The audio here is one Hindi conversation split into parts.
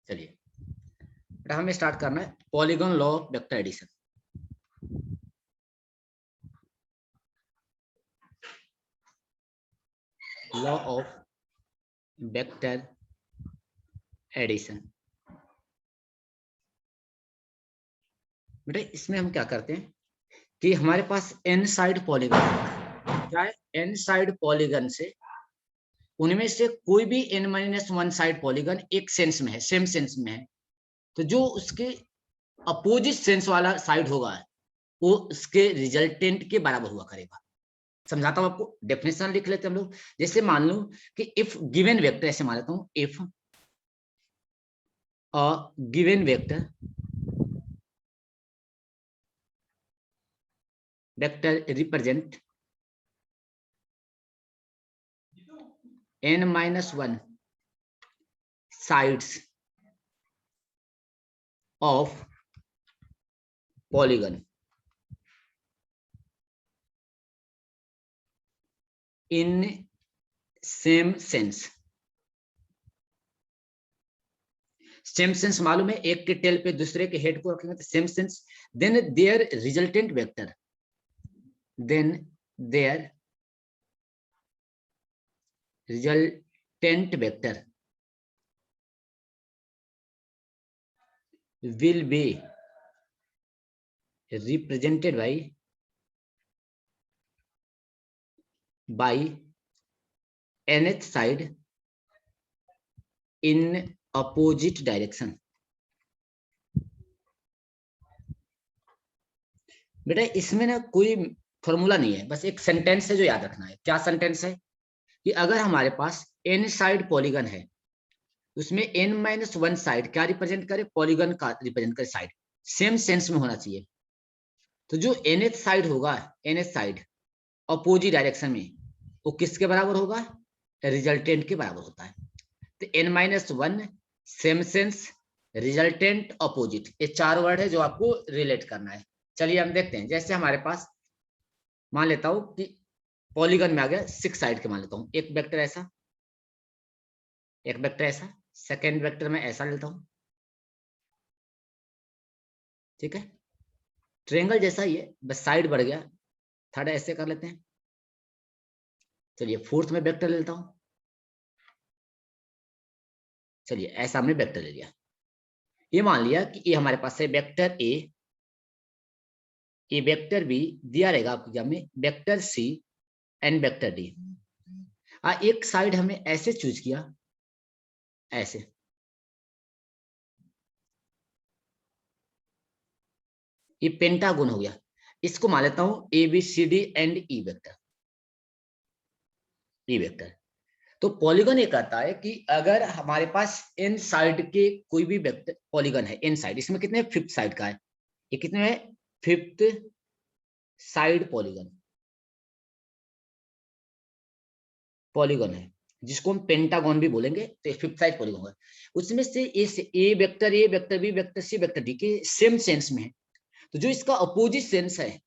चलिए बेटा हमें स्टार्ट करना है polygon law of vector addition. Law of vector addition. बेटा इसमें हम क्या करते हैं कि हमारे पास एन साइड पॉलीगन क्या है, एन साइड पॉलीगन से उनमें से कोई भी n minus one side polygon एक सेंस में है, सेम सेंस में है, तो जो उसके अपोजिट सेंस वाला साइड होगा वो उसके रिजल्टेंट के बराबर हुआ करेगा। समझाता हूं आपको, डेफिनेशन लिख लेते हैं हम लोग। जैसे मान लो कि इफ गिवन वेक्टर, ऐसे मान लेता हूं, if a given vector represent n minus one sides of polygon in same sense. Same sense मालूम है, एक के टेल पे दूसरे के हेड को रखेंगे तो same sense. Then their resultant vector, then their resultant vector will be represented by nth side in opposite direction। बेटा इसमें ना कोई फॉर्मूला नहीं है, बस एक सेंटेंस है जो याद रखना है। क्या सेंटेंस है कि अगर हमारे पास n साइड पॉलीगन है, उसमें n माइनस वन साइड क्या रिप्रेजेंट करे, पॉलीगन का रिप्रेजेंट करे साइड, सेम सेंस में होना चाहिए। तो जो nth साइड होगा, nth साइड अपोजिट डायरेक्शन में, वो किसके बराबर होगा, रिजल्टेंट के बराबर होता है। तो n minus one, same sense, resultant, opposite, ये चार वर्ड है जो आपको रिलेट करना है। चलिए हम देखते हैं। जैसे हमारे पास मान लेता हूं कि पॉलीगन में आ गया सिक्स साइड के, मान लेता हूं एक वेक्टर ऐसा, एक वेक्टर ऐसा, सेकेंड वेक्टर में ऐसा लेता हूं, ठीक है, ट्रायंगल जैसा ही है, बस साइड बढ़ गया। थर्ड ऐसे कर लेते हैं। चलिए फोर्थ में वेक्टर ले लेता हूं, चलिए ऐसा हमने वेक्टर ले लिया। ये मान लिया कि ये हमारे पास है वेक्टर ए, ये वेक्टर बी दिया रहेगा आपको एग्जाम में, vector C and vector D. एक साइड हमने ऐसे चूज किया, ऐसे, ये पेंटागोन हो गया। इसको मान लेता हूं A B C D and E vector, E vector. तो पॉलीगन ये कहता है कि अगर हमारे पास एन साइड के कोई भी वेक्टर पॉलीगन है, एन साइड, इसमें कितने फिफ्थ साइड का है, ये कितने है, फिफ्थ साइड पॉलीगन, पॉलीगन है जिसको हम पेंटागन भी बोलेंगे, तो ये फिफ्थ साइड पॉलीगन है। उसमें से A vector B vector C vector D के सेम सेंस में है, तो जो इसका अपोजिट सेंस है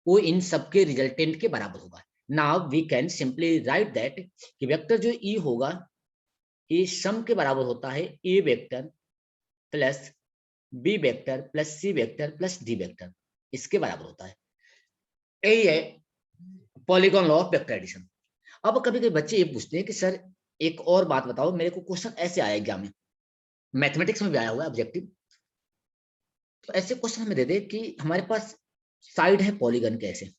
वो इन सबके रिजल्टेंट के बराबर होगा। Now we can simply write that कि वेक्टर जो ई होगा, ये सम के बराबर होता है A vector plus B vector plus C vector plus D vector, इसके बराबर होता है। यही है polygon law of vector addition. अब कभी कभी बच्चे ये पूछते हैं कि सर एक और बात बताओ, मेरे को क्वेश्चन ऐसे आया एग्जाम में, मैथमेटिक्स में भी आया हुआ है ऑब्जेक्टिव, तो ऐसे क्वेश्चन हमें दे दे कि हमारे पास साइड है पॉलीगन के, ऐसे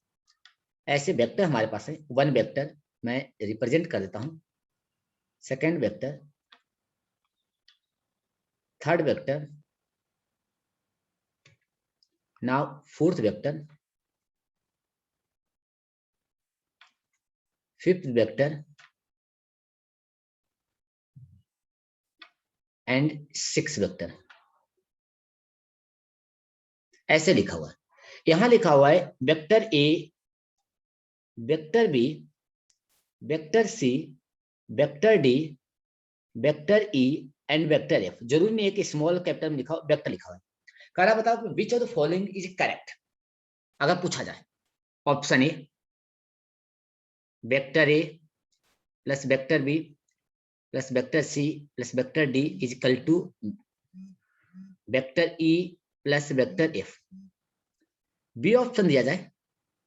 ऐसे वेक्टर हमारे पास है। वन वेक्टर मैं रिप्रेजेंट कर देता हूं, second vector, third vector, now fourth vector, fifth vector and six vector, ऐसे लिखा हुआ है। यहां लिखा हुआ है vector A, vector B, vector C, vector D, vector E and vector F. जरूर नहीं एक स्मॉल कैपिटल में लिखा वेक्टर लिखा हुआ है। कह रहा बताओ which of the following is correct, अगर पूछा जाए। Option A vector A plus vector B plus vector C plus vector D is equal to vector E plus vector F. B option दिया जाए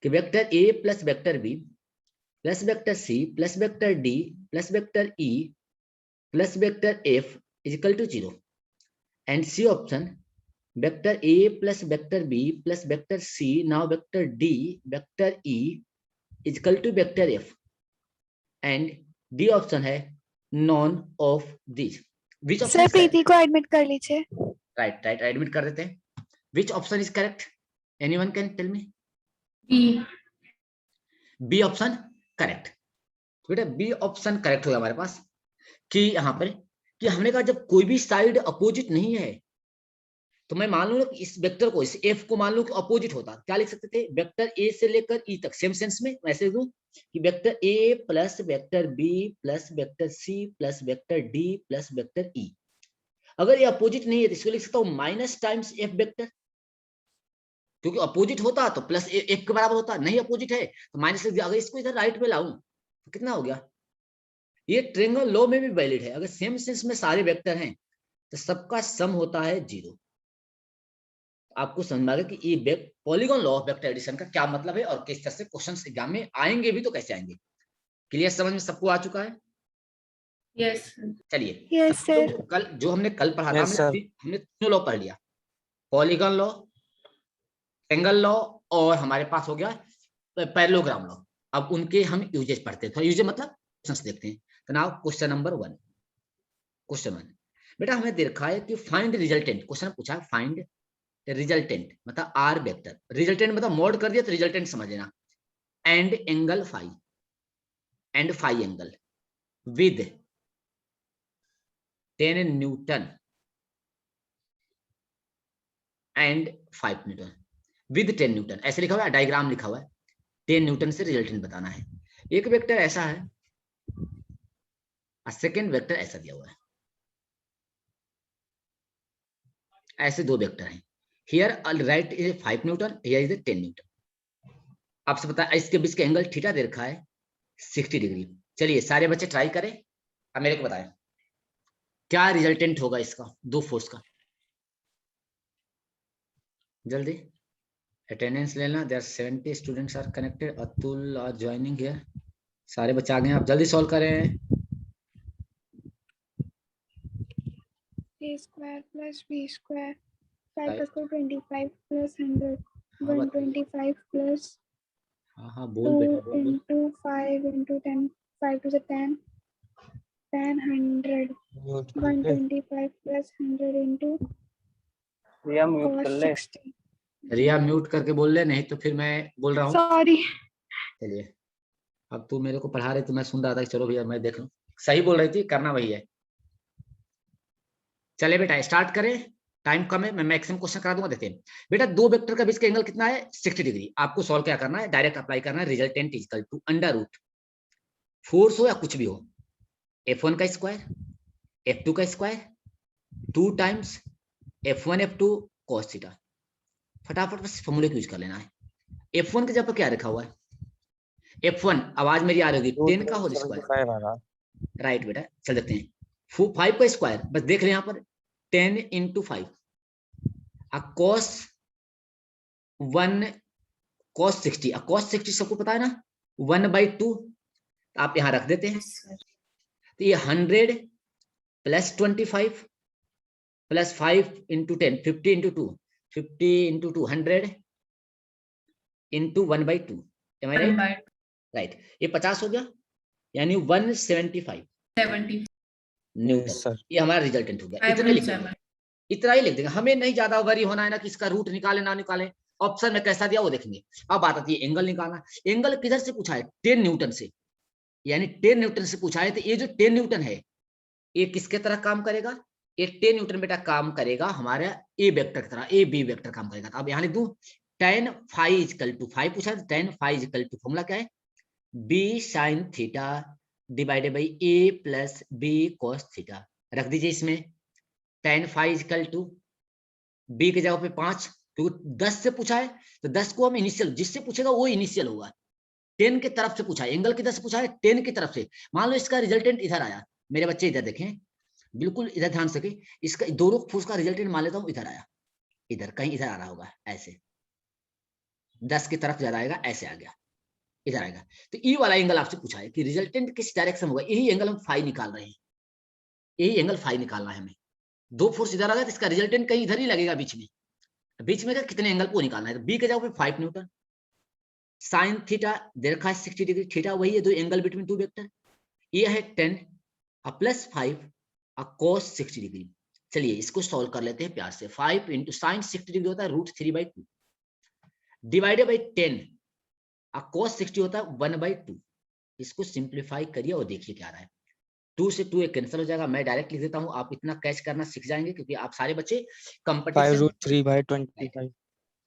कि vector A plus vector B plus vector C plus vector D plus vector E plus vector F is equal to 0, and C option vector A plus vector B plus vector C now vector D vector E is equal to vector F, and D option है none of this. Which option sir Preeti को एडमिट कर लीजिए। राइट एडमिट कर देते हैं। Which option is correct? Anyone can tell me? B option correct. बेटा बी ऑप्शन करेक्ट होगा हमारे पास कि यहाँ पर कि हमने कहा जब कोई भी साइड अपोजिट नहीं है तो मैं मान लूं कि इस वेक्टर को, इस एफ को मान लूं कि अपोजिट होता, क्या लिख सकते थे? वेक्टर ए से लेकर ई तक सेम सेंस में ऐसे दूं कि vector A plus vector B plus vector C plus vector D plus vector E. अगर ये अपोजिट नहीं है तो इसको लिख सकता हूं माइनस टाइम्स एफ वेक्टर, क्योंकि अपोजिट होता तो प्लस एफ के बराबर होता, नहीं अपोजिट है तो माइनस लिख दिया। अगर इसको इधर राइट में लाऊं तो कितना हो गया? ये ट्रायंगल लॉ में भी वैलिड है, अगर सेम सेंस में सारे वेक्टर हैं तो सबका सम होता है 0। आपको समझ में आ गया कि ये polygon law of vector addition का क्या मतलब है और किस तरह से क्वेश्चंस एग्जाम में आएंगे भी तो कैसे आएंगे। क्लियर? समझ में सबको आ चुका है? यस। चलिए यस सर। कल जो हमने कल पढ़ा था हमने तीनों लॉ पढ़ लिया, पॉलीगॉन लॉ, ट्रायंगल लॉ और हमारे पास हो गया पैरेललोग्राम लॉ। अब उनके हम यूजेस पढ़ते हैं, थोड़ा यूजेस मतलब क्वेश्चंस देखते हैं। तो नाउ क्वेश्चन नंबर 1। क्वेश्चन 1 बेटा हमें देखा है कि फाइंड रिजल्टेंट, क्वेश्चन पूछा है फाइंड रिजल्टेंट मतलब आर वेक्टर, रिजल्टेंट मतलब मोड कर दिया तो रिजल्टेंट समझ लेना, and angle phi, and phi angle with 10 newton and 5 newton, with 10 newton ऐसे लिखा हुआ है, डायग्राम लिखा हुआ है। 10 न्यूटन से रिजल्टेंट बताना है। एक वेक्टर ऐसा है और सेकेंड वेक्टर ऐसा दिया हुआ है, ऐसे दो वेक्टर हैं। Here right is 5 Newton, here is 10 Newton. आपसे पता है इसके बीच का एंगल थीटा दे रखा है 60 डिग्री। चलिए सारे बच्चे ट्राई करें, अब मेरे को बताएं क्या रिजल्टेंट होगा इसका, दो फोर्स का। जल्दी अटेंडेंस लेना। There 70 students are connected, Atul are joining here. सारे बच्चे आ गए, आप जल्दी सॉल्व करें। a square plus b square 5 plus 25 plus 100 125 plus हाँ बोल बेटा बोल। into 5 into 10 5 to the 10 100 125 plus 100 into Riya mute कर ले। 60। रिया म्यूट करके बोल ले, नहीं तो फिर मैं बोल रहा हूँ। सॉरी। चलिए अब तू मेरे को पढ़ा रही तो मैं सुन रहा था कि चलो भैया मैं देख लूं, सही बोल रही थी, करना वही है। चले बेटा स्टार्ट करें, टाइम कम है, मैं मैक्सिमम क्वेश्चन करा दूंगा। देखते हैं बेटा दो वेक्टर का बीच का एंगल कितना है 60 डिग्री। आपको सॉल्व क्या करना है, डायरेक्ट अप्लाई करना है। Resultant is equal to under root force हो या कुछ भी हो, F1 का स्क्वायर F2 का square 2 times F1 F2 cos theta. फटाफट बस फॉर्मूले को यूज कर लेना है। F1 के जगह पर क्या रखा हुआ है, F1 आवाज मेरी आ रही होगी 10 का होल स्क्वायर। राइट बेटा चल देखते हैं 5 का स्क्वायर, बस देख रहे हैं यहाँ पर 10 into 5 cos 1 cos 60 cos 60 सबको पता है ना 1/2, आप यहाँ रख देते हैं। तो ये 100 plus 25 plus 5 into 10 50 into 2 50 into 2 100 into 1/2, right. ये 50 हो गया यानी 175 न्यूटन। ये हमारा रिजल्टेंट हो गया। इतना ही लिख देंगे, हमें नहीं ज्यादा वरी होना है ना कि इसका रूट निकाले ना निकाले, ऑप्शन में कैसा दिया वो देखेंगे। अब बात आती है एंगल निकालना। एंगल किधर से पूछा है 10 न्यूटन से, यानी 10 न्यूटन से पूछा है। तो ये जो 10 न्यूटन है ये किसके तरह काम करेगा, ये 10 न्यूटन बेटा काम करेगा हमारा ए वेक्टर की तरह, ए बी वेक्टर काम करेगा। तो अब यहाँ लिख दूं tan phi इक्वल टू 5 पूछा है, tan phi equal to formula क्या है b sin theta divided by a plus b cos theta. रख दीजिए इसमें tan phi equal to b के जगह पे 5, क्योंकि 10 से पूछा है तो 10 को हम इनिशियल, जिससे पूछेगा वो इनिशियल होगा। 10 की तरफ से पूछा है, एंगल किधर से पूछा है 10 की तरफ से। मान लो इसका रिजल्टेंट इधर आया, मेरे बच्चे इधर देखें, बिल्कुल इधर ध्यान से, इसका दोनों फोर्स का रिजल्टेंट मान लेता हूँ इधर आया, इधर कहीं इधर आ रहा होगा, ऐसे 10 की तरफ ज्यादा आएगा, ऐसे आ गया, इधर आएगा। तो ई वाला एंगल आपसे पूछा है कि रिजल्टेंट किस डायरेक्शन होगा, यही एंगल हम फाई निकाल रहे हैं, यही एंगल फाई निकालना है हमें। दो फोर्स इधर आ गया तो इसका रिजल्टेंट कहीं इधर ही लगेगा बीच में, कितने एंगल को निकालना है, तो बी के जगह पे 5 न्यूटन, साइन थीटा दे रखा है 60 डिग्री, थीटा वही है, दो एंगल बिटवीन टू वेक्टर, ये है 10 प्लस 5 cos 60 डिग्री। चलिए इसको सॉल्व कर लेते हैं प्यार से। 5 इंटू साइन 60 डिग्री होता है √3/2 डिवाइडेड बाई 10 cos 60 होता है 1/2। इसको सिंप्लीफाई करिए और देखिए क्या आ रहा है। 2 से 2 कैंसिल हो जाएगा, मैं डायरेक्ट लिख देता हूँ, आप इतना कैच करना सीख जाएंगे क्योंकि आप सारे बच्चे कंपटीशन 5√3/25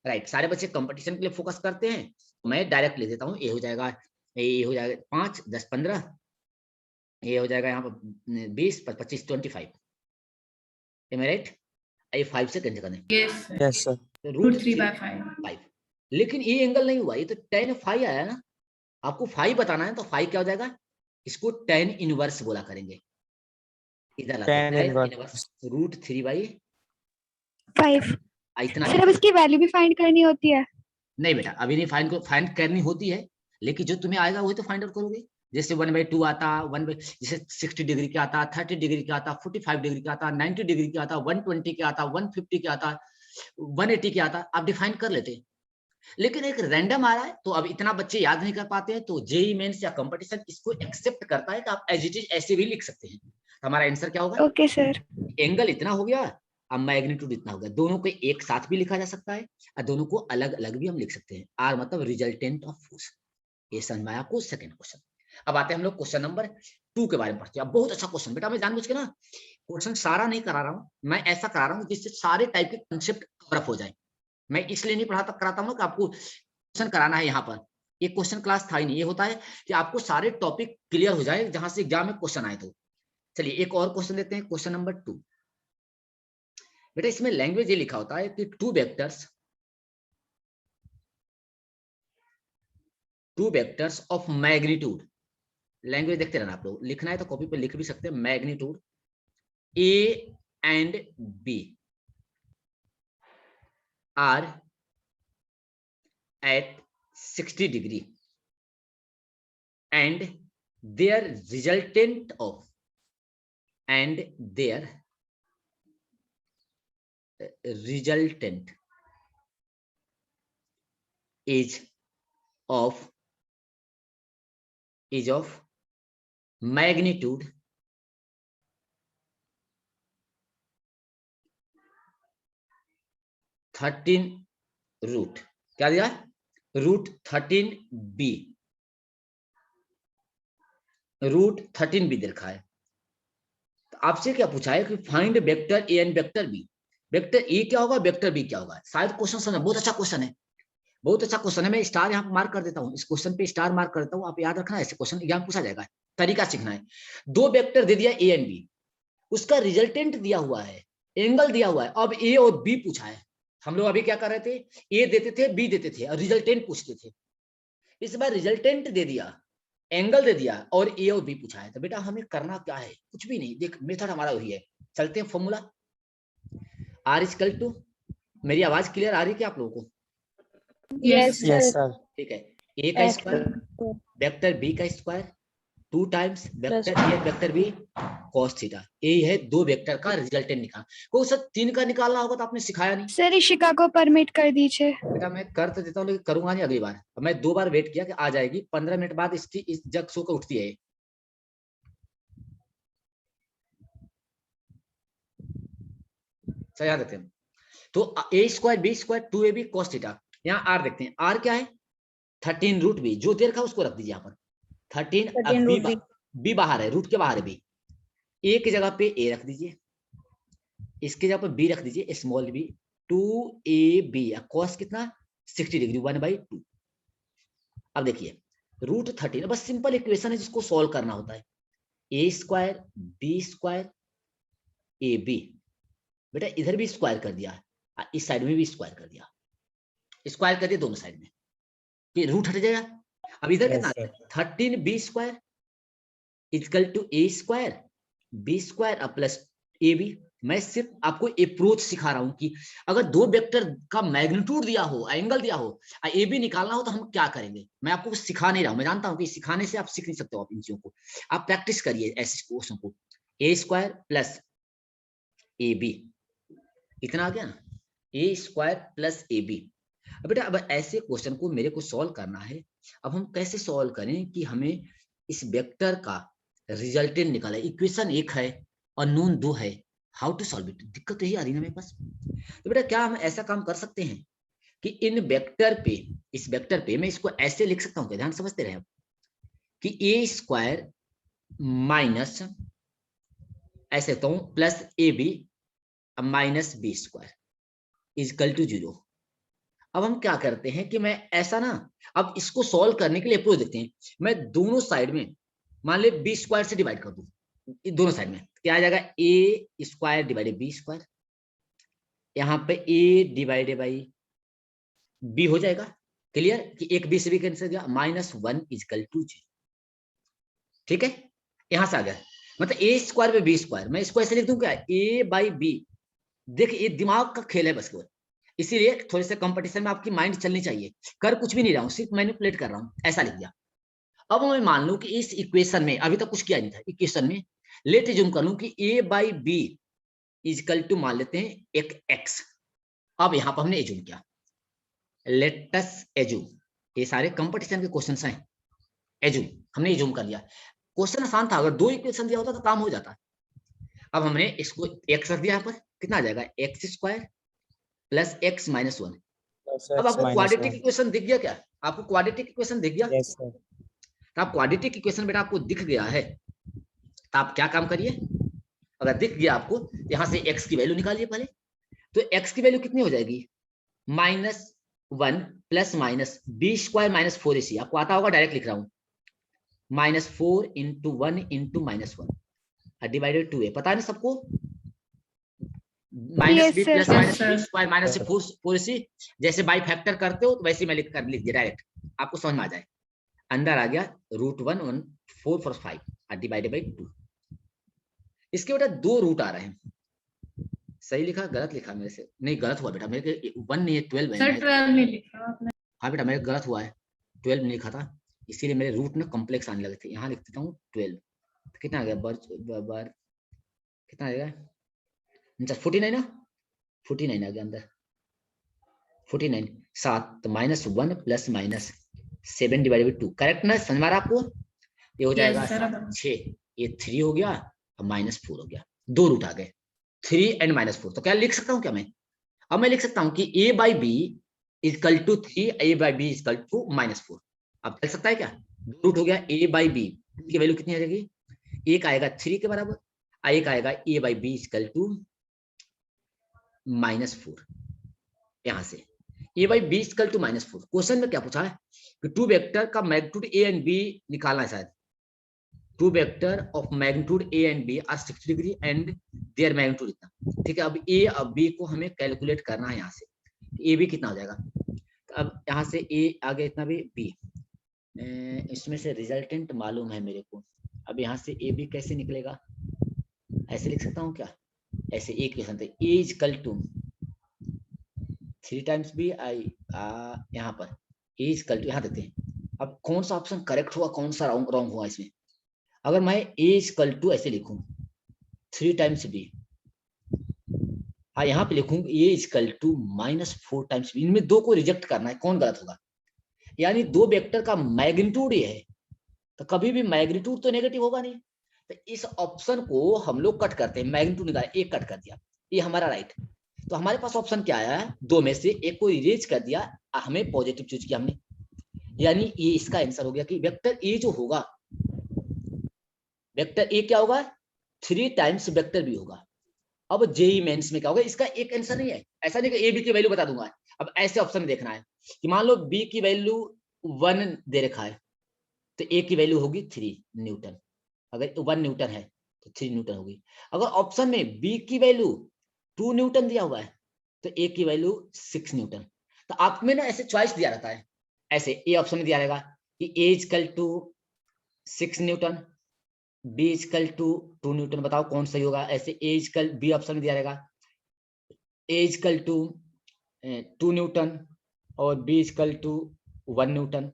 राइट, सारे बच्चे कंपटीशन के लिए फोकस करते हैं। मैं डायरेक्ट लिख देता हूँ, ये हो जाएगा 5 10 15, ये हो जाएगा यहाँ पर 20 25 25, राइट, ये 5 से कैंसिल करने, यस सर √3/5। लेकिन ये एंगल नहीं हुआ, ये तो tan फाई आया ना, आपको फाई बताना है तो फाई क्या हो जाएगा, इसको tan इनवर्स बोला करेंगे, इधर लाते हैं tan इनवर्स √3/5। इतना सर अब इसकी वैल्यू भी फाइंड करनी होती है? नहीं बेटा, अभी नहीं फाइंड करनी होती है, लेकिन जो तुम्हें आएगा वही तो फाइंड आउट करोगे। जैसे 1/2 आता, जैसे 60 डिग्री का आता, 30 डिग्री का आता, 45 डिग्री का आता, 90 डिग्री का आता, 120 का आता, 150 का आता, 180 का आता, आप डिफाइन कर लेते हैं। लेकिन एक रैंडम आ रहा है तो अब इतना बच्चे याद नहीं कर पाते हैं, तो जेई मेंस या कंपटीशन इसको एक्सेप्ट करता है कि आप एज इट इज ऐसे भी लिख सकते हैं। हमारा आंसर क्या होगा? Okay sir. एंगल इतना हो गया, अब मैग्नीट्यूड इतना हो गया, दोनों को एक साथ भी लिखा जा सकता है और दोनों को अलग अलग भी हम लिख सकते हैं। आर मतलब रिजल्टेंट ऑफ फोर्स। ये समझ में आया आपको? Second question. अब आते हैं हम लोग क्वेश्चन नंबर 2 के बारे में पढ़ते हैं। अब बहुत अच्छा क्वेश्चन बेटा, मैं जानबूझ के ना क्वेश्चन सारा नहीं करा रहा हूँ, मैं ऐसा करा रहा हूँ जिससे सारे टाइप के कंसेप्ट कवर अप हो जाए। मैं इसलिए नहीं पढ़ाता कराता हूँ कि आपको क्वेश्चन कराना है यहाँ पर, ये क्वेश्चन क्लास था ही नहीं, ये होता है कि आपको सारे टॉपिक क्लियर हो जाए जहां से एग्जाम में क्वेश्चन आए। तो चलिए एक और क्वेश्चन देते हैं, क्वेश्चन नंबर 2। बेटा इसमें लैंग्वेज ये लिखा होता है कि two vectors of magnitude, language देखते रहना आप लोग, लिखना है तो कॉपी पे लिख भी सकते हैं, magnitude A and B are at 60 degree and their resultant is of magnitude 13 root, क्या दिया? √13b, √13b दे रखा है। तो आपसे क्या पूछा है कि find vector A and vector B. Vector A क्या होगा, वेक्टर बी क्या होगा? शायद क्वेश्चन समझ, बहुत अच्छा क्वेश्चन है, बहुत अच्छा क्वेश्चन है। मैं स्टार यहाँ पर मार्क कर देता हूँ, इस क्वेश्चन पे स्टार मार्क कर देता हूँ, आप याद रखना है, ऐसे क्वेश्चन एग्जाम पूछा जाएगा, तरीका सीखना है। दो वेक्टर दे दिया ए एंड बी, उसका रिजल्टेंट दिया हुआ है, एंगल दिया हुआ है, अब ए और बी पूछा है। हम लोग अभी क्या कर रहे थे, ए देते थे बी देते थे और रिजल्टेंट पूछते थे। इस बार रिजल्टेंट दे दिया, एंगल दे दिया और ए और बी पूछा है। तो बेटा हमें करना क्या है, कुछ भी नहीं, देख मेथड हमारा वही है। चलते हैं फॉर्मूला, आर इक्वल टू, मेरी आवाज क्लियर आ रही है क्या आप लोगों को? यस सर ठीक है, ए का स्क्वायर वेक्टर बी का square 2 times vector A vector B cos theta. ये है दो वेक्टर का रिजल्टेंट निकाल। कोई सर 3 का निकालना होगा तो आपने सिखाया नहीं। सर इशिका को परमिट कर दीजिए। बेटा मैं कर तो देता हूँ लेकिन करूंगा नहीं अगली बार। मैं 2 बार वेट किया कि आ जाएगी, 15 मिनट बाद इसकी इस जग सो कर उठती है। याद रखते हैं। तो A square B square 2ab cos थीटा, यहाँ आर देखते हैं, आर क्या है 13√b, जो दे रखा है उसको रख दीजिए यहाँ पर 13 बी बाहर है, रूट के बाहर है बी, ए की जगह पे ए रख दीजिए, इसके जगह पे बी रख दीजिए स्मॉल बी, 2ab cos कितना 60 डिग्री 1/2। अब देखिए √13, बस सिंपल इक्वेशन है जिसको सॉल्व करना होता है, A square B square A B. बेटा इधर भी स्क्वायर कर दिया, इस साइड में भी स्क्वायर कर दिया, स्क्वायर कर दिया दोनों साइड में, कि रूट हट जाएगा। अब इधर कितना 13b square equal to A square B square plus A B. मैं सिर्फ आपको अप्रोच सिखा रहा हूं कि अगर दो वेक्टर का मैग्नीट्यूड दिया हो, एंगल दिया हो, ए बी निकालना हो तो हम क्या करेंगे। मैं आपको कुछ सिखा नहीं रहा हूं, मैं जानता हूं कि सिखाने से आप सीख नहीं सकते हो आप इन चीजों को। आप प्रैक्टिस करिए ऐसे क्वेश्चन को। ए स्क्वायर प्लस ए बी, इतना आ गया ना, ए स्क्वायर प्लस ए बी। अब बेटा अब ऐसे क्वेश्चन को मेरे को सॉल्व करना है। अब हम कैसे सॉल्व करें कि हमें इस वेक्टर का रिजल्टेंट निकाला। इक्वेशन एक है और नून दो है, हाउ टू सॉल्व इट, दिक्कत यही आ रही है ना मेरे पास। तो बेटा क्या हम ऐसा काम कर सकते हैं कि इन वेक्टर पे, इस वेक्टर पे मैं इसको ऐसे लिख सकता हूँ, ध्यान समझते रहे कि ए स्क्वायर माइनस ऐसे तो plus A B minus B square is equal to 0। अब हम क्या करते हैं कि मैं ऐसा ना, अब इसको सॉल्व करने के लिए अप्रोच देखते हैं। मैं दोनों साइड में मान ले बी स्क्वायर से डिवाइड कर दूं, दोनों साइड में क्या आ जाएगा, ए स्क्वायर डिवाइडेड बी स्क्वायर, यहाँ पे ए डिवाइडेड बाई बी हो जाएगा। क्लियर कि एक बी से भी कैंसिल गया, -1 इजकल टू 0। ठीक है, यहां से आ गया, मतलब ए स्क्वायर पे बी स्क्वायर, मैं इसको ऐसे लिख दूं क्या, ए बाई बी। देखिए ये दिमाग का खेल है बस केवल, इसीलिए थोड़े से कंपटीशन में आपकी माइंड चलनी चाहिए। कर कुछ भी नहीं रहा हूं, सिर्फ मैनिपुलेट कर रहा हूं, ऐसा लिख दिया। अब मैं मान लूं कि इस इक्वेशन में अभी तक कुछ किया नहीं था, इक्वेशन में लेट एज्यूम कर लूं कि ए बाई बी इजकल टू मान लेते हैं एक एक्स। अब यहां पर हमने एज्यूम किया, लेट अस एज्यूम, ये सारे कंपटीशन के क्वेश्चंस हैं, एज्यूम हमने एज्यूम कर लिया। क्वेश्चन आसान था, अगर दो इक्वेशन दिया होता तो काम हो जाता। अब हमने इसको एक्स रख दिया, यहाँ पर कितना आ जाएगा, x square plus x minus 1। अब आपको क्वाड्रेटिक इक्वेशन दिख गया क्या, आपको क्वाड्रेटिक इक्वेशन दिख गया। Yes sir. तो आप क्वाड्रेटिक इक्वेशन बेटा आपको दिख गया है, तो आप क्या काम करिए, अगर दिख गया आपको यहां से x की वैल्यू निकालिए पहले। तो x की वैल्यू कितनी हो जाएगी, -1 plus minus B square minus 4ac, आपको आता होगा, डायरेक्ट लिख रहा हूं, -4 इंटू 1 इंटू -1 डिवाइडेड 2a, पता नहीं सबको, minus B plus minus B square minus 4ac, जैसे बाई फैक्टर करते हो तो वैसे मैं लिख दिया डायरेक्ट, आपको समझ में आ जाए। अंदर आ गया √1 4 4 5 डिवाइडेड बाई 2। इसके बेटा दो रूट आ रहे हैं, सही लिखा गलत लिखा मेरे से, नहीं गलत हुआ बेटा, मेरे 1 नहीं है 12 है। सर 12 नहीं लिखा आपने। हाँ बेटा मेरे गलत हुआ है, 12 नहीं लिखा था, इसीलिए मेरे रूट ना कॉम्प्लेक्स आने लगे थे। यहाँ लिख देता हूँ 12, तो कितना आ गया बर कितना आ गया, 49 ना, 49 आ गया अंदर, 49 7 तो -1 plus minus 7 divided by 2, correct ना, समझ में आ रहा आपको। ये हो जाएगा 6, ये 3 हो गया और -4 हो गया, दो रूट आ गए 3 एंड -4। तो क्या लिख सकता हूँ क्या मैं, अब मैं लिख सकता हूँ कि a by B is equal to 3, a by B is equal to -4। अब चल सकता है क्या, दो रूट हो गया, a बाई बी की वैल्यू कितनी आ जाएगी, एक आएगा 3 के बराबर, एक आएगा a by B is equal to -4। यहां से a by B is equal to -4। Question में क्या पूछा है कि टू वेक्टर का मैग्नीट्यूड a एंड b निकालना है शायद, two vector of magnitude a and b are 60 degree and their magnitude इतना। ठीक है, अब a और b को हमें कैलकुलेट करना है, यहाँ से a b कितना हो जाएगा, तो अब यहाँ से a आगे इतना भी b, इसमें से रिजल्टेंट मालूम है मेरे को। अब यहाँ से a b कैसे निकलेगा, ऐसे लिख सकता हूँ क्या, ऐसे एक क्वेश्चन थे, a is equal to 3 times b आई, यहाँ पर a इजकल टू, यहाँ देखते हैं अब कौन सा ऑप्शन करेक्ट हुआ कौन सा रॉन्ग हुआ इसमें। अगर मैं a इजकल टू ऐसे लिखूं 3 टाइम्स b, हाँ यहाँ पे लिखूं a is equal to -4 times b, इनमें दो को रिजेक्ट करना है, कौन गलत होगा। यानी दो वेक्टर का मैग्नीट्यूड ये है, तो कभी भी मैग्नीट्यूड तो नेगेटिव होगा नहीं, तो इस ऑप्शन को हम लोग कट करते हैं, मैग्नीट्यूड निकाला, एक कट कर दिया, ये हमारा राइट। तो हमारे पास ऑप्शन क्या आया है, दो में से एक को इरेज कर दिया, हमें पॉजिटिव चूज किया हमने, यानी ये इसका आंसर हो गया कि वेक्टर ए जो होगा, वेक्टर ए क्या होगा, 3 टाइम्स वेक्टर बी होगा। अब जेई मेंस में क्या होगा, इसका एक आंसर नहीं है, ऐसा नहीं कि ए बी की वैल्यू बता दूंगा। अब ऐसे ऑप्शन में देखना है कि मान लो बी की वैल्यू 1 दे रखा है, तो ए की वैल्यू होगी 3 न्यूटन, अगर 1 न्यूटन है तो 3 न्यूटन होगी। अगर ऑप्शन में बी की वैल्यू 2 न्यूटन दिया हुआ है तो ए की वैल्यू 6 न्यूटन। तो आप में ना ऐसे चॉइस दिया रहता है, ऐसे ए ऑप्शन में दिया रहेगा कि A equal to 6 newton, B equal to 2 newton, बताओ कौन सही होगा। ऐसे ए इक्वल, बी ऑप्शन में दिया रहेगा ए इक्वल टू 2 न्यूटन और B equal to 1 newton.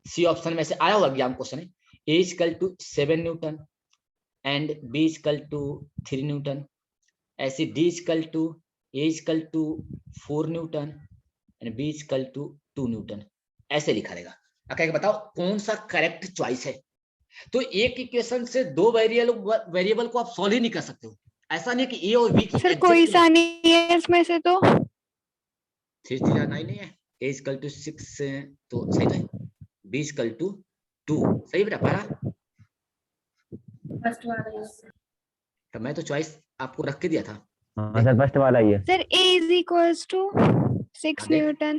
C option में से आया हुआ एग्जाम क्वेश्चन है, A equal to 7 newton and B equal to 3 newton. ऐसे D equal to A equal to 4 newton and B equal to 2 newton, ऐसे लिखा रहेगा। अगर बताओ कौन सा करेक्ट चॉइस है। तो एक इक्वेशन से दो वेरिएबल को आप सॉल्व ही नहीं कर सकते हो। ऐसा नहीं कि ए और बी की सर कोई सा नहीं है इसमें से तो। 3 3 9 नहीं है, ए इक्वल टू 6 तो सही तो है, बी इक्वल टू 2 सही बेटा पढ़ा। फर्स्ट वाला तो मैं तो चॉइस आपको रख के दिया था। हाँ सर फर्स्ट वाला ही है। Sir A is equals to 6 देख। न्यूटन।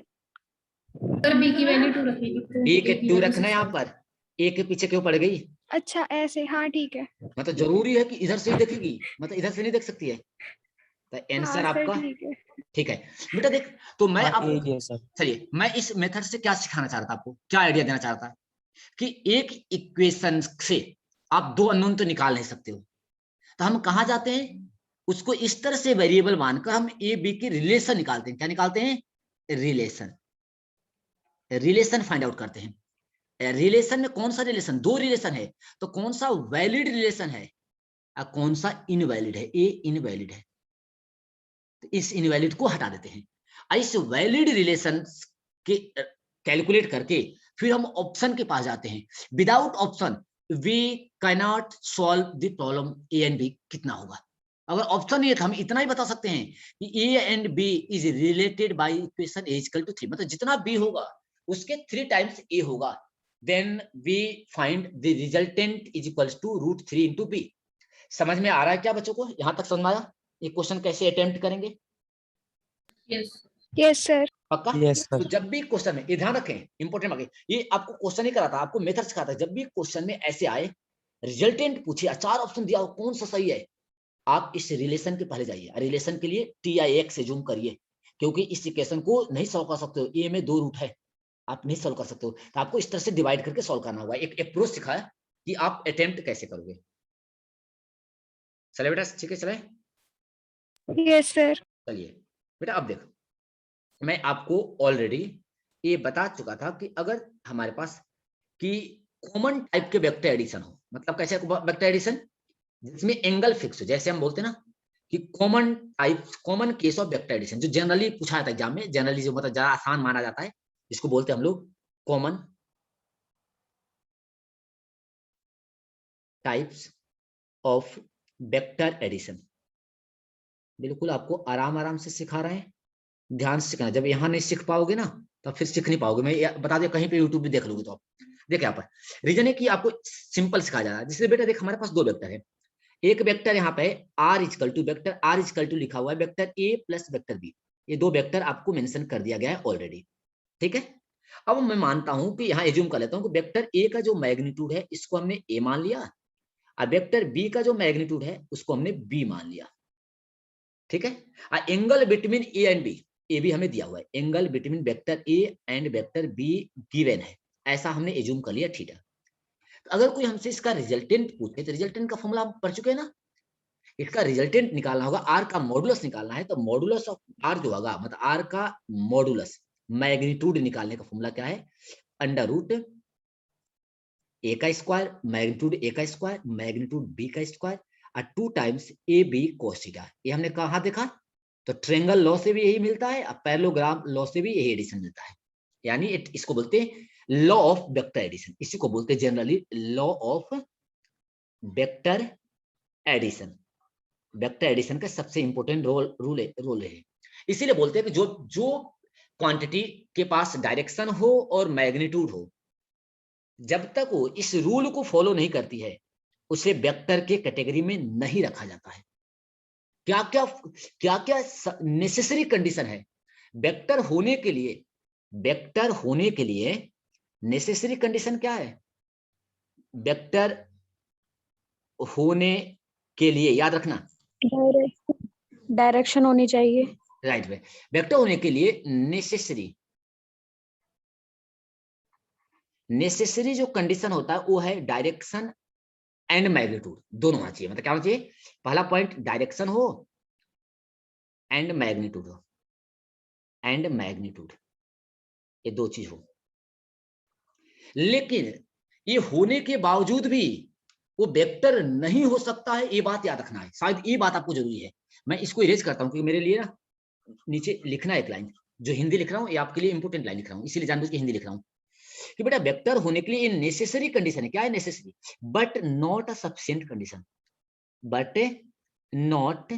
सर बी की वैल्यू 2 रखेगी तो बी के A की 2 वैल्यू रखना है 6 यहाँ पर, ए के पीछे क्यों पड़ गई। अच्छा ऐसे, हाँ ठीक है। मतलब जरूरी है कि इधर से ही देखेगी, मतलब इधर से नहीं देख सकती है। तो आंसर हाँ सर आपका ठीक है। ठीक है बेटा। देख तो मैं हाँ, आपको यही है सर। चलिए मैं इस मेथड से क्या सिखाना चाह रहा था आपको, क्या आइडिया देना चाह रहा था कि एक इक्वेशन से आप दो अननोन तो निकाल नहीं सकते हो, तो हम कहाँ जाते हैं, उसको इस तरह से वेरिएबल मानकर हम ए बी की रिलेशन निकालते हैं। क्या निकालते हैं, रिलेशन, रिलेशन फाइंड आउट करते हैं। रिलेशन में कौन सा रिलेशन, दो रिलेशन है, तो कौन सा वैलिड रिलेशन है और कौन सा इनवैलिड है। ए इनवैलिड है तो इस इनवैलिड को हटा देते हैं। इस वैलिड रिलेशन के कैलकुलेट करके फिर हम ऑप्शन के पास जाते हैं। Without option we can not solve the problem A and B कितना होगा। अगर ऑप्शन ये था हम इतना ही बता सकते हैं कि A and B is related by equation A equal to 3, मतलब जितना बी होगा उसके 3 टाइम्स ए होगा, then we find the resultant is equals to √3 into B. समझ में आ रहा है क्या बच्चों को, यहां तक समझ में आया। ये क्वेश्चन कैसे अटेम्प्ट करेंगे, यस यस सर। पक्का। यस तो सर। जब भी क्वेश्चन में, ये ध्यान रखें इंपॉर्टेंट बात, ये आपको क्वेश्चन ही कराता, आपको मेथड सिखाता है। जब भी क्वेश्चन में ऐसे आए, रिजल्टेंट पूछे, 4 ऑप्शन दिया हो कौन सा सही है, आप इस रिलेशन के पहले जाइए। रिलेशन के लिए टी या एक्स से जूम करिए, क्योंकि इस इक्वेशन को नहीं सॉल्व कर सकते हो, ए में 2 रूट है, आप नहीं सॉल्व कर सकते हो। तो आपको इस तरह से डिवाइड करके सॉल्व करना होगा। एक अप्रोच सिखाया कि आप अटेम्प्ट कैसे करोगे। चले बेटा, ठीक है चले। Yes sir. चलिए बेटा, अब देखो मैं आपको ऑलरेडी ये बता चुका था कि अगर हमारे पास कि कॉमन टाइप के वेक्टर एडिशन हो, मतलब कैसे वेक्टर एडिशन, जिसमें एंगल फिक्स हो, जैसे हम बोलते हैं ना कि common type, common case of vector addition, जो जनरली पूछा जाता है एग्जाम में, जनरली जो मतलब ज्यादा आसान माना जाता है, इसको बोलते हैं हम लोग common types of vector addition. बिल्कुल आपको आराम आराम से सिखा रहे हैं, ध्यान से सीखना। जब यहाँ नहीं सीख पाओगे ना तो फिर सीख नहीं पाओगे। मैं बता दिया, कहीं पे यूट्यूब भी देख लोगे तो आप देखिए यहाँ पर रीजन है कि आपको सिंपल सिखाया जा रहा है। जिससे बेटा देख हमारे पास दो वेक्टर है, एक वेक्टर यहाँ पे R equal to, vector R equal to लिखा हुआ है vector A plus vector B, ये दो वेक्टर आपको मेंशन कर दिया गया है ऑलरेडी, ठीक है। अब मैं मानता हूं कि यहाँ एज्यूम कर लेता हूँ कि वेक्टर ए का जो मैग्नीट्यूड है इसको हमने ए मान लिया, और वेक्टर बी का जो मैग्नीट्यूड है उसको हमने बी मान लिया, ठीक है। Angle between A and B, A भी हमें दिया हुआ है, angle between vector A and vector B given है, ऐसा हमने एज्यूम कर लिया, ठीक है। तो अगर कोई हमसे इसका रिजल्टेंट पूछे तो रिजल्टेंट का फॉर्मूला हम पढ़ चुके हैं ना, इसका रिजल्टेंट निकालना होगा, आर का मॉडुलस निकालना है, तो मॉडुलस ऑफ आर जो होगा, मतलब आर का मॉडुलस मैग्नीट्यूड निकालने का फॉर्मूला क्या है, अंडर रूट ए का स्क्वायर मैग्नीट्यूड ए का स्क्वायर मैग्नीट्यूड बी का स्क्वायर और 2 times A B cos theta. ये हमने कहाँ देखा, तो ट्रायंगल लॉ से भी यही मिलता है और पैरेललोग्राम लॉ से भी यही एडिशन मिलता है, यानी इसको बोलते हैं लॉ ऑफ वेक्टर एडिशन, इसी को बोलते हैं generally law of vector addition. Vector addition का सबसे इंपॉर्टेंट रोल है, इसीलिए बोलते हैं कि जो क्वांटिटी के पास डायरेक्शन हो और मैग्नीट्यूड हो, जब तक वो इस रूल को फॉलो नहीं करती है उसे वेक्टर के कैटेगरी में नहीं रखा जाता है। क्या क्या नेसेसरी कंडीशन है वेक्टर होने के लिए, वेक्टर होने के लिए नेसेसरी कंडीशन क्या है, वेक्टर होने के लिए याद रखना डायरेक्शन होनी चाहिए। राइट में, वेक्टर होने के लिए नेसेसरी जो कंडीशन होता है वो है डायरेक्शन एंड मैग्नीट्यूड दोनों होना चाहिए। मतलब क्या होना चाहिए, पहला पॉइंट डायरेक्शन हो एंड मैग्नीट्यूड हो, एंड मैग्नीट्यूड, ये दो चीज हो। लेकिन ये होने के बावजूद भी वो वेक्टर नहीं हो सकता है, ये बात याद रखना है। शायद ये बात आपको जरूरी है। मैं इसको इरेज करता हूँ क्योंकि मेरे लिए ना नीचे लिखना है एक लाइन, जो हिंदी लिख रहा हूँ ये आपके लिए इंपोर्टेंट लाइन लिख रहा हूँ, इसीलिए जानबूझ के हिंदी लिख रहा हूँ कि बेटा वेक्टर होने के लिए ये नेसेसरी कंडीशन है। क्या है necessary? But not a sufficient condition, but not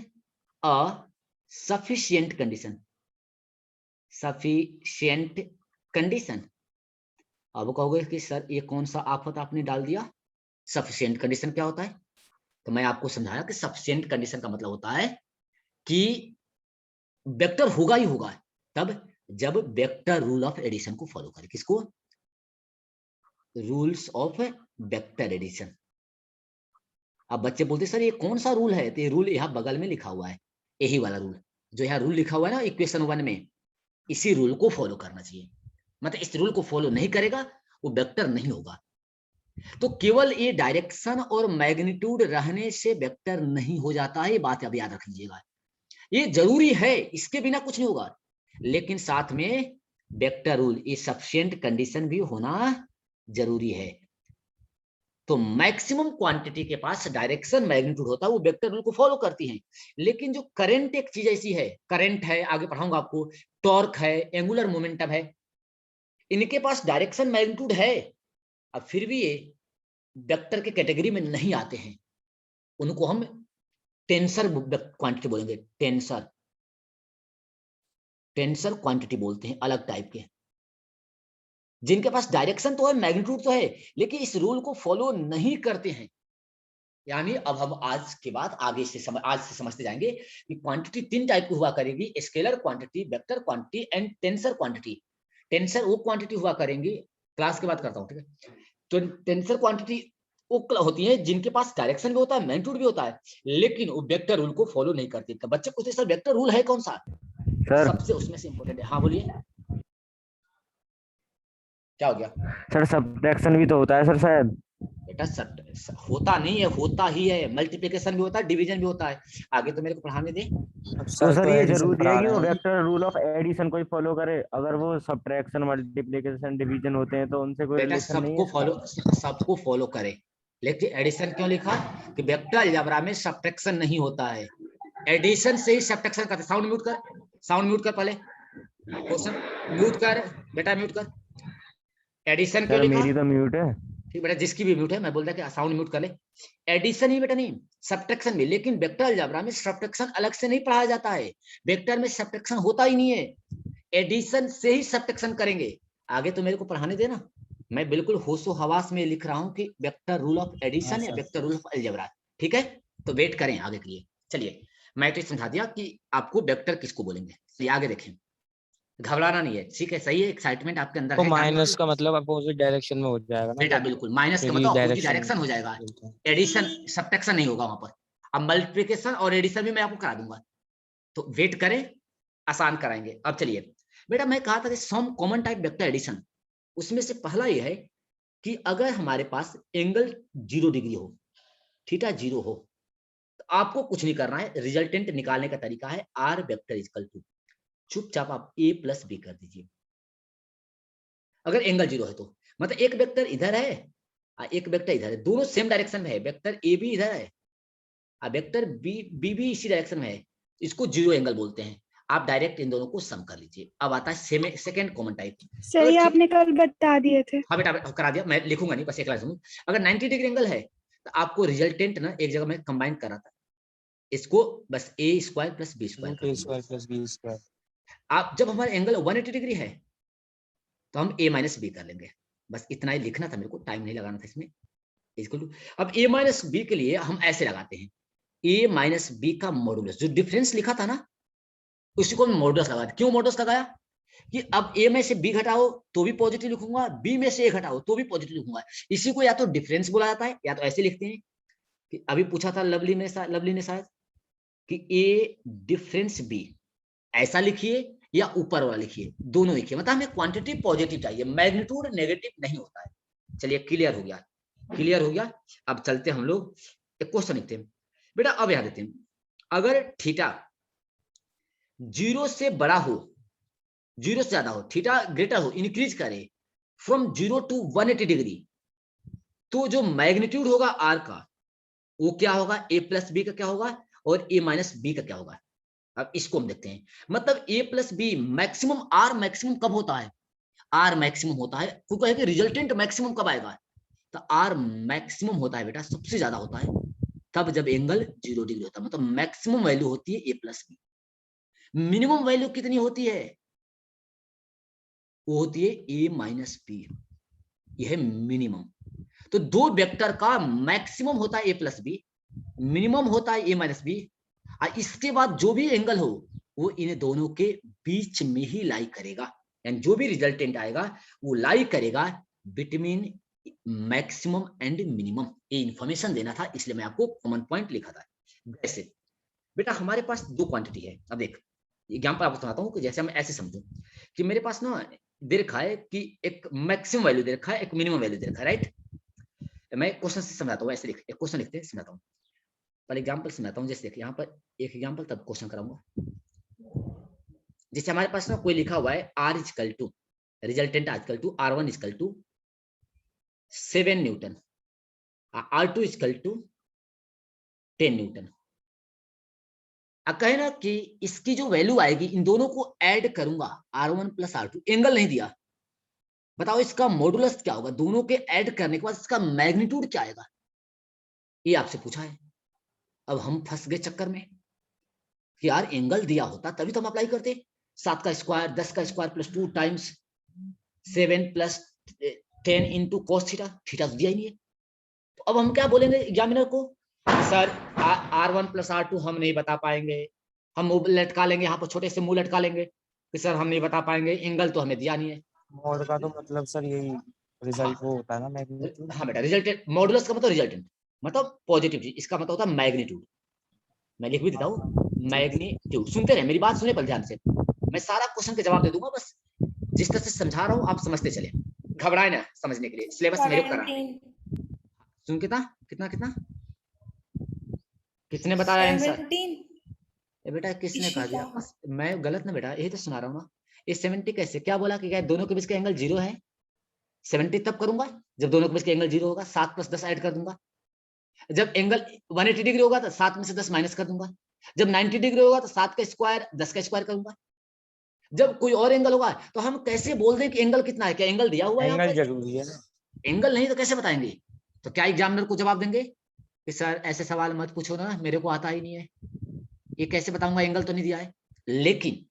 a sufficient condition, sufficient condition. अब कहोगे कि सर ये कौन सा आफत आपने डाल दिया, सफिशिएंट कंडीशन क्या होता है? तो मैं आपको समझाया कि सफिशिएंट कंडीशन का मतलब होता है कि वेक्टर होगा ही होगा तब जब वेक्टर रूल ऑफ एडिशन को फॉलो करे। किसको? Rules of vector addition. अब बच्चे बोलते सर ये कौन सा रूल है? तो ये रूल यहाँ बगल में लिखा हुआ है, यही वाला रूल जो यहाँ रूल लिखा हुआ है ना इक्वेशन 1 में, इसी रूल को फॉलो करना चाहिए। मतलब इस रूल को फॉलो नहीं करेगा वो वेक्टर नहीं होगा। तो केवल ये डायरेक्शन और मैग्नीट्यूड रहने से वेक्टर नहीं हो जाता है, ये बात अब याद रख लीजिएगा। ये जरूरी है, इसके बिना कुछ नहीं होगा। लेकिन साथ में वेक्टर रूल, ये सफिशिएंट कंडीशन भी होना जरूरी है। तो मैक्सिमम क्वांटिटी के पास डायरेक्शन मैग्नीट्यूड होता है, वो वेक्टर रूल को फॉलो करती हैं। लेकिन जो करंट एक चीज ऐसी है, करंट है, आगे पढ़ाऊंगा आपको, टॉर्क है, एंगुलर मोमेंटम है, इनके पास डायरेक्शन मैग्नीट्यूड है, अब फिर भी ये वेक्टर के कैटेगरी में नहीं आते हैं। उनको हम टेंसर क्वांटिटी बोलेंगे, टेंसर, टेंसर क्वांटिटी बोलते हैं, अलग टाइप के, जिनके पास डायरेक्शन तो है, मैग्नीट्यूड तो है, लेकिन इस रूल को फॉलो नहीं करते हैं। यानी अब हम आज के बाद आगे से आज से समझते जाएंगे कि क्वांटिटी 3 टाइप की हुआ करेगी, scalar quantity, vector quantity and tensor quantity. Tensor वो क्वांटिटी हुआ करेंगी, क्लास के बाद करता हूं, ठीक है। तो टेंसर क्वांटिटी वो होती है जिनके पास डायरेक्शन भी होता है, मैग्नीट्यूड भी होता है, लेकिन वो वेक्टर रूल को फॉलो नहीं करती। तो बच्चे पूछते सर वेक्टर रूल है कौन सा? सर सबसे उसमें से इंपॉर्टेंट है। हाँ बोलिए, क्या हो गया? सर सब्ट्रैक्शन भी तो होता है सर शायद। बेटा होता नहीं है, होता ही है, मल्टीप्लिकेशन भी होता है, डिवीजन भी होता है। आगे तो मेरे को पढ़ाने दे। अब तो सर तो ये एडिशन जरूरी पढ़ा है कि रहे वो हैं। वेक्टर रूल ऑफ एडिशन को ही फॉलो करे? अगर वो सब्ट्रैक्शन, मल्टीप्लिकेशन, डिवीजन होते हैं तो उनसे कोई बेटा रिलेशन नहीं है सबको फॉलो करे, लेकिन एडिशन क्यों लिखा? कि वेक्टर अलजेब्रा में सब्ट्रैक्शन नहीं होता है, एडिशन से ही सब्ट्रैक्शन करते। साउंड म्यूट कर, साउंड म्यूट कर, पहले क्वेश्चन म्यूट कर बेटा, म्यूट कर। एडिशन क्यों सर लिखा? मेरी तो म्यूट है। ठीक बेटा, जिसकी भी म्यूट है, मैं बोलता कि साउंड म्यूट कर ले। एडिशन ही बेटा नहीं, सब्ट्रैक्शन भी। लेकिन वेक्टर अलजेब्रा में सब्ट्रैक्शन अलग से नहीं पढ़ाया जाता है, वेक्टर में सब्ट्रैक्शन होता ही नहीं है, एडिशन से ही सब्ट्रैक्शन करेंगे। आगे तो मेरे को पढ़ाने देना, मैं बिल्कुल होशो हवास में लिख रहा हूं कि वेक्टर रूल ऑफ एडिशन या वेक्टर रूल ऑफ अलजेब्रा, ठीक है। तो वेट करें आगे के लिए। चलिए मैं तो समझा दिया कि आपको वेक्टर किसको बोलेंगे। चलिए आगे देखें, घबराना नहीं है, ठीक है, सही है, एक्साइटमेंट आपके अंदर तो है। माइनस का मतलब अपोजिट डायरेक्शन में हो जाएगा ना बेटा जब बिल्कुल, माइनस का यदि मतलब अपोजिट डायरेक्शन हो जाएगा, बोलते हैं। एडिशन सब्ट्रैक्शन नहीं होगा वहां पर। अब मल्टीप्लिकेशन और एडिशन भी मैं आपको करा दूंगा, तो वेट करें, आसान कराएंगे। अब चलिए बेटा, मैं कहा था कि some common type vector addition, उसमें से पहला यह है कि अगर हमारे पास एंगल 0 डिग्री हो, थीटा 0 हो, तो आपको कुछ नहीं करना है, रिजल्टेंट निकालने का तरीका है आर वेक्टर इक्वल टू, चुपचाप आप ए प्लस बी कर दीजिए। अगर एंगल 0 है तो मतलब एक वेक्टर इधर है, एक वेक्टर इधर है, दोनों सेम डायरेक्शन में है, वेक्टर ए भी इधर है, वेक्टर बी भी इसी डायरेक्शन में है, इसको 0 एंगल बोलते हैं। आप डायरेक्ट इन दोनों को सम कर लीजिए। अब आता है सेकंड कॉमन टाइप। सर ये आपने कल बता दिए थे। हाँ बेटा करा दिया, मैं लिखूंगा नहीं, बस एक लाइन सुनो। अगर 90 डिग्री एंगल है तो आपको रिजल्टेंट ना एक जगह में कंबाइन करा था, इसको बस ए स्क्वायर प्लस बी स्क्वायर कर स्क्वायर प्लस बी स्क्वायर। आप जब हमारा एंगल 180 डिग्री है तो हम a माइनस बी कर लेंगे, बस इतना ही लिखना था मेरे को, टाइम नहीं लगाना था इसमें। इक्वल टू, अब a माइनस बी के लिए हम ऐसे लगाते हैं, a माइनस बी का मॉडुलस, जो डिफरेंस लिखा था ना उसी को मॉडुलस लगाते। क्यों मॉडुलस लगाया? कि अब a में से b घटाओ तो भी पॉजिटिव लिखूंगा, b में से a घटाओ तो भी पॉजिटिव लिखूंगा। इसी को या तो डिफरेंस बोला जाता है या तो ऐसे लिखते हैं कि अभी पूछा था लवली ने शायद कि a डिफरेंस b, ऐसा लिखिए या ऊपर वाला लिखिए, दोनों लिखिए। मतलब हमें क्वांटिटी पॉजिटिव चाहिए, मैग्नीट्यूड नेगेटिव नहीं होता है। चलिए क्लियर हो गया। क्लियर हो गया। अब चलते हम लोग एक क्वेश्चन लिखते हैं बेटा। अब याद देते हैं, अगर थीटा 0 से बड़ा हो, 0 से ज्यादा हो, थीटा ग्रेटर हो, इंक्रीज करे फ्रॉम 0 टू 180 डिग्री, तो जो मैग्नीट्यूड होगा आर का वो क्या होगा, a प्लस बी का क्या होगा और a माइनस बी का क्या होगा। अब इसको हम देखते हैं, मतलब a plus B maximum, R maximum कब होता है, आर मैक्सिमम होता है, क्योंकि है कि रिजल्टेंट मैक्सिमम कब आएगा, तो आर मैक्सिमम होता है बेटा, सबसे ज्यादा होता है तब जब एंगल 0 डिग्री होता है, मतलब मैक्सिमम वैल्यू होती है a plus B. Minimum value कितनी होती है, वो होती है a माइनस बी, यह मिनिमम। तो दो वेक्टर का मैक्सिमम होता है a प्लस बी, मिनिमम होता है a माइनस बी, और इसके बाद जो भी एंगल हो वो इन दोनों के बीच में ही लाई करेगा, यानी जो भी रिजल्टेंट आएगा वो लाई करेगा बिटवीन मैक्सिमम एंड मिनिमम। ये इंफॉर्मेशन देना था, इसलिए मैं आपको कॉमन पॉइंट लिखा था। वैसे बेटा हमारे पास दो क्वांटिटी है। अब देख एग्जांपल आपको सुनाता हूँ कि जैसे हम ऐसे समझो कि मेरे पास ना दे रखा है कि एक मैक्सिमम वैल्यू दे रखा है, एक मिनिमम वैल्यू दे रखा है, राइट। मैं क्वेश्चन से समझाता हूँ, ऐसे लिख, एक क्वेश्चन लिखते हैं समझाता हूँ, पहले एग्जांपल समझाता हूँ। जैसे देखिए यहाँ पर एक एग्जांपल तब क्वेश्चन कराऊंगा। जैसे हमारे पास ना कोई लिखा हुआ है R equal to, resultant equal to R1 equal to 7 newton, R2 equal to 10 newton. अब कहे ना कि इसकी जो वैल्यू आएगी इन दोनों को ऐड करूंगा, R1 प्लस R2, एंगल नहीं दिया, बताओ इसका मॉडुलस क्या होगा, दोनों के ऐड करने के बाद इसका मैग्नीट्यूड क्या आएगा, ये आपसे पूछा है। अब हम फंस गए चक्कर में कि यार एंगल दिया होता तभी तो हम अप्लाई करते, 7 का स्क्वायर 10 का square plus 2 times 7 plus 10 into cos theta, theta दिया ही नहीं है। तो अब हम क्या बोलेंगे एग्जामिनर को, सर R1 प्लस R2 हम नहीं बता पाएंगे, हम मुंह लटका लेंगे, यहाँ पर छोटे से मुंह लटका लेंगे कि सर हम नहीं बता पाएंगे, एंगल तो हमें दिया नहीं है। मोड का तो मतलब सर यही रिजल्ट वो होता है ना, मैग्नीट्यूड। हाँ बेटा, रिजल्टेंट मॉडुलस का मतलब रिजल्टेंट, मतलब पॉजिटिव चीज, इसका मतलब होता है मैग्नीट्यूड। मैं लिख भी देता हूँ मैग्नीट्यूड, सुनते रहे मेरी बात, सुने पर ध्यान से, मैं सारा क्वेश्चन के जवाब दे दूंगा, बस जिस तरह से समझा रहा हूँ आप समझते चले, घबराए ना समझने के लिए, सिलेबस मेरे को करा। सुन कितना कितना कितना किसने बताया आंसर, बेटा किसने कहा दिया, मैं गलत ना बेटा, यही तो सुना रहा हूँ ना। ये 70 कैसे, क्या बोला कि क्या दोनों के बीच का एंगल 0 है, 70 तब करूंगा जब दोनों के बीच का एंगल 0 होगा, 7 प्लस 10 ऐड कर दूंगा, जब एंगल 180 डिग्री होगा तो 7 में से 10 माइनस कर दूंगा, जब 90 डिग्री होगा तो 7 का स्क्वायर 10 का स्क्वायर करूंगा, जब कोई और एंगल होगा तो हम कैसे बोल दें कि एंगल कितना है, क्या एंगल दिया हुआ है यहाँ एंगल पे, जरूरी है ना, एंगल नहीं तो कैसे बताएंगे। तो क्या एग्जामिनर को जवाब देंगे कि सर ऐसे सवाल मत पूछो ना, मेरे को आता ही नहीं है, ये कैसे बताऊंगा, एंगल तो नहीं दिया है। लेकिन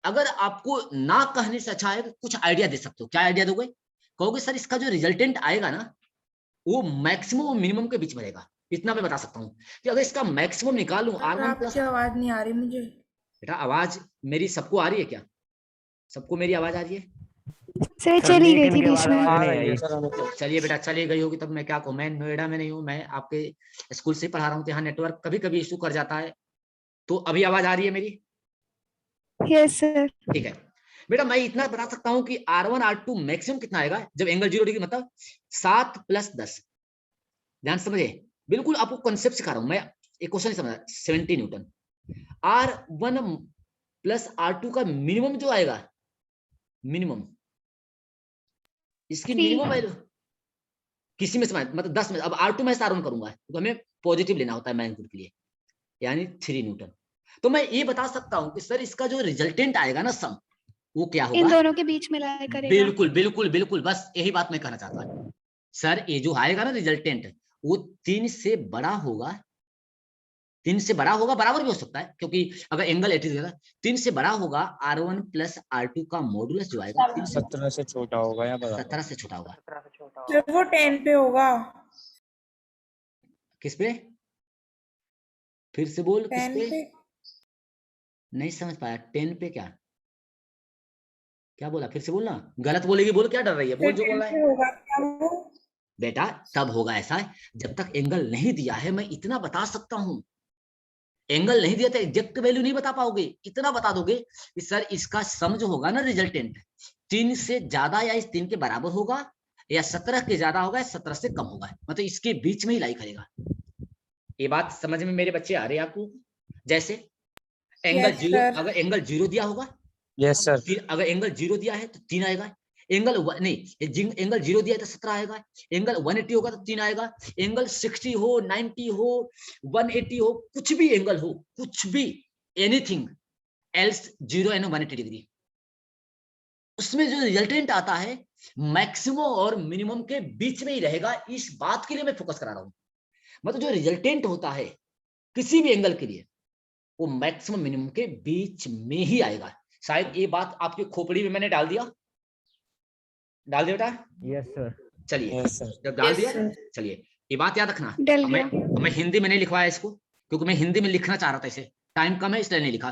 अगर आपको ना कहने से अच्छा है कि कुछ आइडिया दे सकते हो, क्या आइडिया दोगे, कहोगे सर इसका जो रिजल्टेंट आएगा ना वो मैक्सिमम और मिनिमम के बीच में रहेगा, इतना मैं बता सकता हूँ कि अगर इसका मैक्सिमम निकालूं R1 प्लस, आवाज नहीं आ रही मुझे बेटा आवाज मेरी सबको आ रही है क्या, सबको मेरी आवाज आ रही है, सर चली गई थी बीच में। आ रही है सर हमें तो। चलिए बेटा चली गई होगी तब मैं क्या कहूँ, मैं नोएडा में नहीं हूँ, मैं आपके स्कूल से पढ़ा रहा हूँ, तो यहाँ नेटवर्क कभी कभी इशू कर जाता है। तो अभी आवाज आ रही है मेरी, यस सर। ठीक है बेटा, मैं इतना बता सकता हूँ कि R1 R2 मैक्सिमम कितना आएगा जब एंगल 0 डिग्री, मतलब 7 प्लस 10, ध्यान समझे, बिल्कुल आपको कॉन्सेप्ट सिखा रहा हूं मैं, एक क्वेश्चन समझा, 70 न्यूटन, R1 प्लस R2 का मिनिमम जो आएगा, मिनिमम इसकी 3। मिनिमम वैल्यू किसी में से मतलब 10 में, अब R2 में से R1 करूंगा तो हमें पॉजिटिव लेना होता है मैग्नीट्यूड के लिए, यानी 3 न्यूटन। तो मैं ये बता सकता हूं कि सर इसका जो रिजल्टेंट आएगा ना सम, वो क्या होगा, इन दोनों के बीच में लाया करेगा। बिल्कुल बिल्कुल बिल्कुल, बस यही बात मैं कहना चाहता हूं सर, ये जो आएगा ना रिजल्टेंट वो 3 से बड़ा होगा, 3 से बड़ा होगा, बराबर भी हो सकता है क्योंकि अगर एंगल 80 देगा, 3 से बड़ा होगा R1 प्लस R2 का मॉडुलस जो आएगा 17 से छोटा होगा या बराबर, 17 से छोटा होगा। वो 10 पे होगा, किस पे, फिर से बोल, किस 10 पे, पे नहीं समझ पाया, 10 पे क्या क्या बोला, फिर से बोलना, गलत बोलेगी, बोल, क्या डर रही है, बोल जो बोल रहा है। होगा क्या वो? बेटा तब होगा ऐसा जब तक एंगल नहीं दिया है, मैं इतना बता सकता हूं, एंगल नहीं दिया तो एग्जैक्ट वैल्यू नहीं बता पाओगे, इतना बता दोगे कि सर इसका सम जो होगा ना रिजल्टेंट 3 से ज्यादा या इस 3 के बराबर होगा या 17 के ज्यादा होगा या 17 से कम होगा, मतलब इसके बीच में ही लाई करेगा। ये बात समझ में मेरे बच्चे आ रहे हैं आपको? जैसे एंगल Yes, 0, sir. अगर एंगल 0 दिया होगा, यस सर। अगर एंगल 0 दिया है तो 3 आएगा। एंगल एंगल 0 दिया है तो 17 आएगा। एंगल 180 होगा तो 3 आएगा। एंगल 60 हो, 90 हो, 180 हो, कुछ भी एंगल हो, कुछ भी, एनीथिंग एल्स 0 एंड 180 डिग्री, उसमें जो रिजल्टेंट आता है मैक्सिमम और मिनिमम के बीच में ही रहेगा। इस बात के लिए मैं फोकस करा रहा हूं, मतलब जो रिजल्टेंट होता है किसी भी एंगल के लिए वो मैक्सिमम मिनिमम के बीच में ही आएगा। शायद ये बात आपके खोपड़ी में मैंने डाल दिया बेटा? Yes sir. चलिए, यस सर। जब डाल Yes, दिया, sir. चलिए ये बात याद रखना। डल अब गया। मैं हिंदी में नहीं लिखवाया इसको, क्योंकि मैं हिंदी में लिखना चाह रहा था इसे, टाइम कम है इसलिए नहीं लिखा।